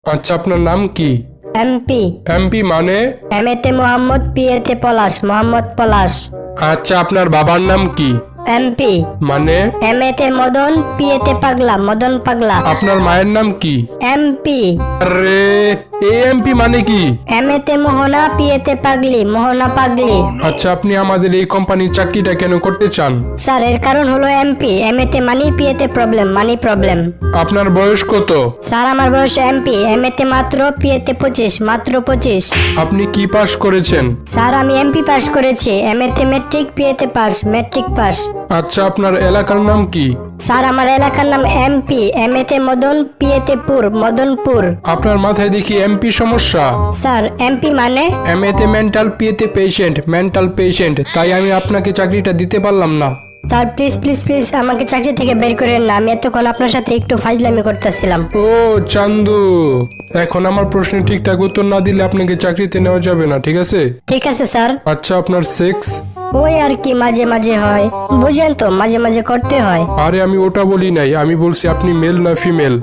আচ্ছা, আপনার নাম কি? এমপি। এমপি মানে? এমএতে মোহাম্মদ, পিএতে পলাশ, মোহাম্মদ পলাশ। আচ্ছা, আপনার বাবার নাম কি? এমপি। মানে? এমএতে মদন, পিএতে পাগলা, মদন পাগলা। আপনার মায়ের নাম কি? এমপি। আরে, এই এমপি মানে কি? এমএতে মোহনা, পিএতে পাগলি, মোহনা পাগলি। আচ্ছা, আপনি আমাদের এই কোম্পানির চাকরিটা কেন করতে চান? স্যার, এর কারণ হলো এমপি। এমএতে মানি, পিএতে প্রবলেম, মানি প্রবলেম। আপনার বয়স কত? স্যার, আমার বয়স এমপি। এমএতে মাত্র, পিএতে 25, মাত্র 25। আপনি কি পাশ করেছেন? স্যার, আমি এমপি পাস করেছি। এমএতে মেট্রিক, পিএতে পাস, মেট্রিক পাস। আচ্ছা, আপনার এলাকার নাম কি? স্যার, আমার এলাকার নাম এমপি। এমএতে মদন, পিএতে পুর, মদনপুর। আপনার মাথায় দেখি এমপি সমস্যা। স্যার, এমপি মানে? এমএতে মেন্টাল, পিএতে পেশেন্ট, মেন্টাল পেশেন্ট। তাই আমি আপনাকে চাকরিটা দিতে পারলাম না। স্যার, প্লিজ প্লিজ প্লিজ আমাকে চাকরি থেকে বের করেন না। আমি এতক্ষণ আপনার সাথে একটু ফাজলামি করতেছিলাম। ও চান্দু, এখন আমার প্রশ্নের ঠিকঠাক উত্তর না দিলে আপনাকে চাকরিতে নেওয়া যাবে না, ঠিক আছে? ঠিক আছে স্যার। আচ্ছা, আপনার সেক্স? ওই আর কি, মাঝে মাঝে হয়, বুঝেন তো, মাঝে মাঝে করতে হয়। আরে, আমি ওটা বলি নাই, আমি বলছি আপনি মেল না ফিমেল।